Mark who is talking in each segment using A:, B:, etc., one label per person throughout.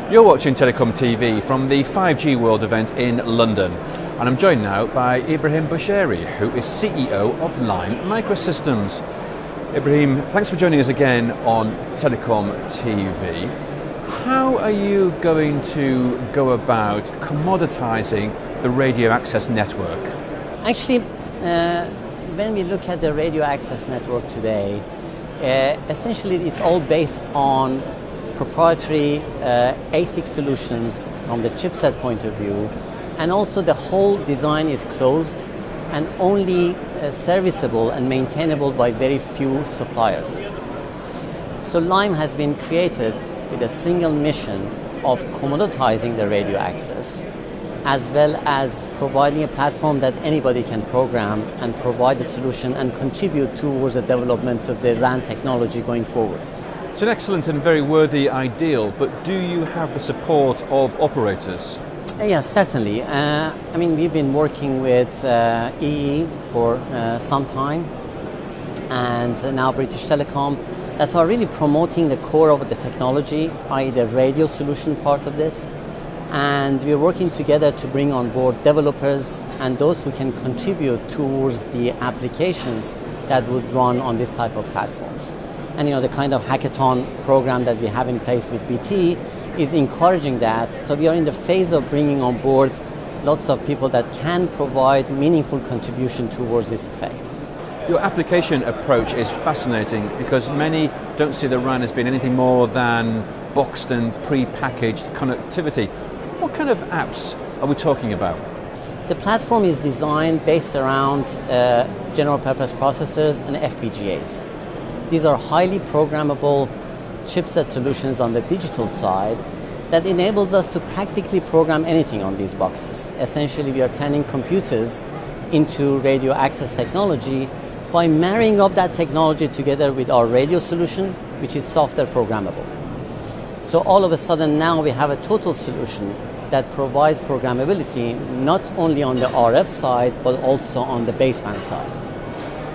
A: You're watching TelecomTV from the 5G World event in London, and I'm joined now by Ebrahim Bushehri, who is CEO of Lime Microsystems. Ebrahim, thanks for joining us again on TelecomTV. How are you going to go about commoditising the radio access network?
B: Actually, when we look at the radio access network today, essentially it's all based on proprietary ASIC solutions from the chipset point of view, and also the whole design is closed and only serviceable and maintainable by very few suppliers. So Lime has been created with a single mission of commoditizing the radio access, as well as providing a platform that anybody can program and provide a solution and contribute towards the development of the RAN technology going forward.
A: It's an excellent and very worthy ideal, but do you have the support of operators?
B: Yes, certainly. We've been working with EE for some time, and now British Telecom, that are really promoting the core of the technology, i.e. the radio solution part of this. And we're working together to bring on board developers and those who can contribute towards the applications that would run on this type of platforms. And the kind of hackathon program that we have in place with BT is encouraging that. So we are in the phase of bringing on board lots of people that can provide meaningful contribution towards this effect.
A: Your application approach is fascinating because many don't see the RAN as being anything more than boxed and pre-packaged connectivity. What kind of apps are we talking about?
B: The platform is designed based around general purpose processors and FPGAs. These are highly programmable chipset solutions on the digital side that enables us to practically program anything on these boxes. Essentially, we are turning computers into radio access technology by marrying up that technology together with our radio solution, which is software programmable. So all of a sudden now we have a total solution that provides programmability not only on the RF side, but also on the baseband side.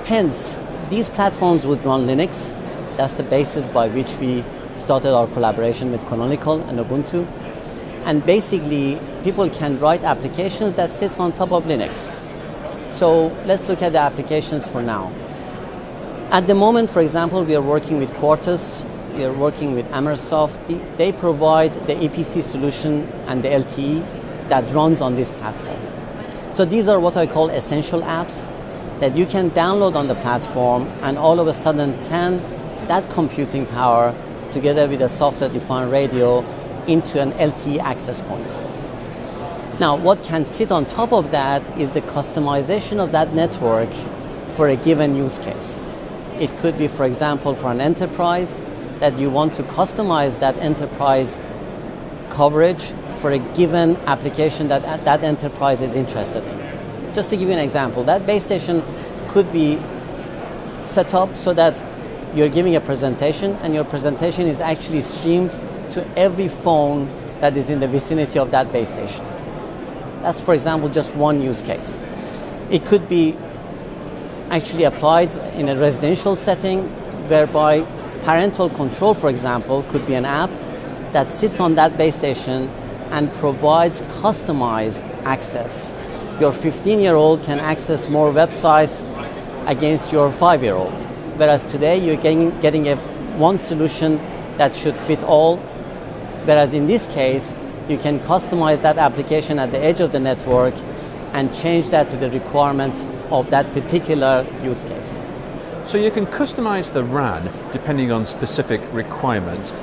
B: Hence, these platforms would run Linux. That's the basis by which we started our collaboration with Canonical and Ubuntu. And basically, people can write applications that sits on top of Linux. So let's look at the applications for now. At the moment, for example, we are working with Quartus, we are working with Amersoft. They provide the EPC solution and the LTE that runs on this platform. So these are what I call essential apps that you can download on the platform and all of a sudden turn that computing power together with a software-defined radio into an LTE access point. Now, what can sit on top of that is the customization of that network for a given use case. It could be, for example, for an enterprise that you want to customize that enterprise coverage for a given application that that enterprise is interested in. Just to give you an example, that base station could be set up so that you're giving a presentation and your presentation is actually streamed to every phone that is in the vicinity of that base station. That's, for example, just one use case. It could be actually applied in a residential setting whereby parental control, for example, could be an app that sits on that base station and provides customized access. Your 15-year-old can access more websites against your 5-year-old. Whereas today you're getting one solution that should fit all. Whereas in this case, you can customize that application at the edge of the network and change that to the requirement of that particular use case.
A: So you can customize the RAN depending on specific requirements.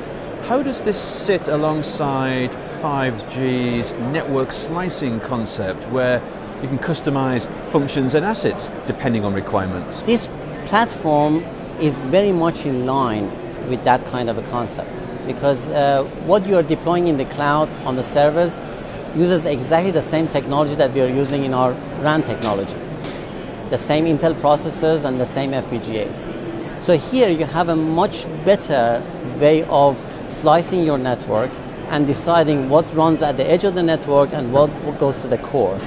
A: How does this sit alongside 5G's network slicing concept, where you can customize functions and assets depending on requirements?
B: This platform is very much in line with that kind of a concept, because what you are deploying in the cloud on the servers uses exactly the same technology that we are using in our RAN technology. The same Intel processors and the same FPGAs. So here you have a much better way of slicing your network and deciding what runs at the edge of the network and what goes to the core.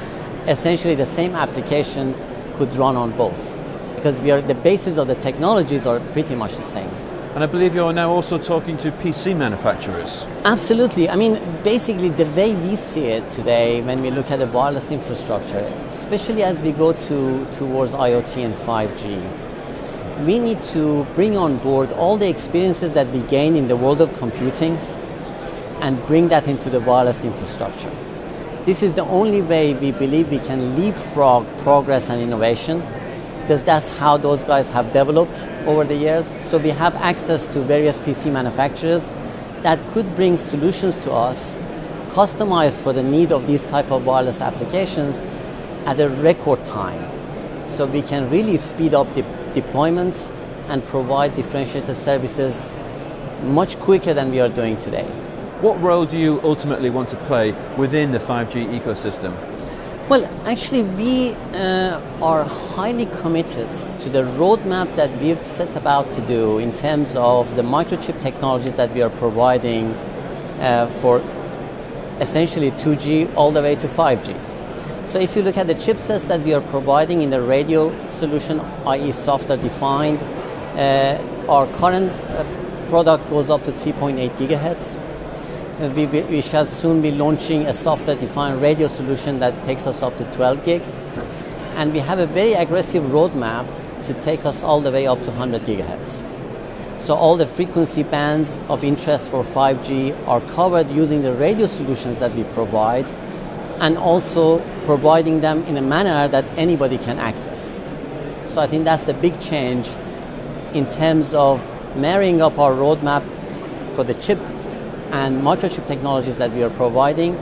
B: Essentially the same application could run on both, because the basis of the technologies are pretty much the same.
A: And I believe you're now also talking to PC manufacturers.
B: Absolutely. I mean, basically the way we see it today when we look at the wireless infrastructure, especially as we go towards IoT and 5G, we need to bring on board all the experiences that we gain in the world of computing and bring that into the wireless infrastructure. This is the only way we believe we can leapfrog progress and innovation, because that's how those guys have developed over the years. So we have access to various PC manufacturers that could bring solutions to us customized for the need of these type of wireless applications at a record time. So we can really speed up the deployments and provide differentiated services much quicker than we are doing today.
A: What role do you ultimately want to play within the 5G ecosystem?
B: Well, actually, we are highly committed to the roadmap that we've set about to do in terms of the microchip technologies that we are providing for essentially 2G all the way to 5G. So if you look at the chipsets that we are providing in the radio solution, i.e. software defined, our current product goes up to 3.8 gigahertz. We shall soon be launching a software-defined radio solution that takes us up to 12 gig. And we have a very aggressive roadmap to take us all the way up to 100 gigahertz. So all the frequency bands of interest for 5G are covered using the radio solutions that we provide, and also providing them in a manner that anybody can access. So I think that's the big change in terms of marrying up our roadmap for the chip and microchip technologies that we are providing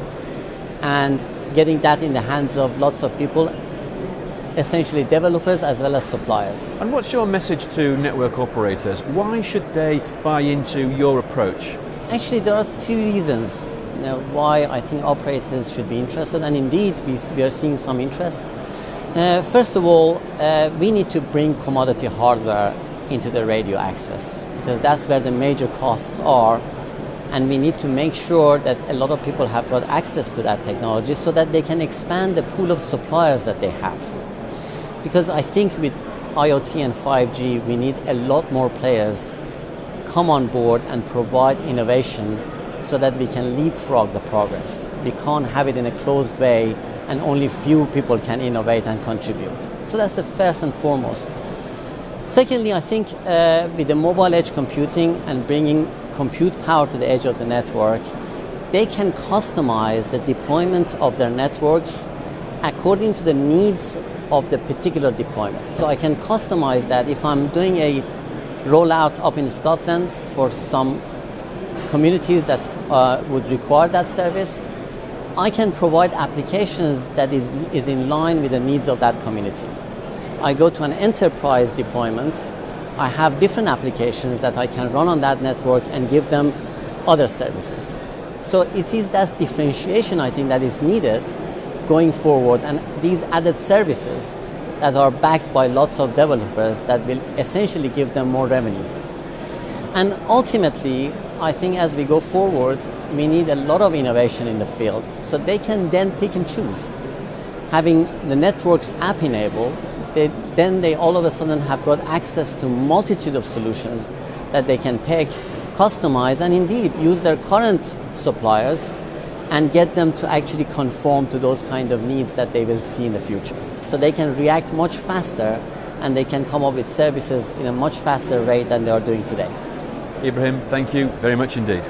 B: and getting that in the hands of lots of people, essentially developers as well as suppliers.
A: And what's your message to network operators? Why should they buy into your approach?
B: Actually, there are three reasons why I think operators should be interested, and indeed we are seeing some interest. First of all, we need to bring commodity hardware into the radio access, because that's where the major costs are. And we need to make sure that a lot of people have got access to that technology so that they can expand the pool of suppliers that they have. Because I think with IoT and 5G, we need a lot more players come on board and provide innovation so that we can leapfrog the progress. We can't have it in a closed way and only few people can innovate and contribute. So that's the first and foremost. Secondly, I think with the mobile edge computing and bringing compute power to the edge of the network, they can customize the deployment of their networks according to the needs of the particular deployment. So I can customize that. If I'm doing a rollout up in Scotland for some communities that would require that service, I can provide applications that is in line with the needs of that community. I go to an enterprise deployment, I have different applications that I can run on that network and give them other services. So it is that differentiation, I think, that is needed going forward, and these added services that are backed by lots of developers that will essentially give them more revenue. And ultimately, I think as we go forward, we need a lot of innovation in the field, so they can then pick and choose. Having the networks app enabled, then they all of a sudden have got access to multitude of solutions that they can pick, customize, and indeed use their current suppliers and get them to actually conform to those kind of needs that they will see in the future. So they can react much faster and they can come up with services in a much faster rate than they are doing today.
A: Ebrahim, thank you very much indeed.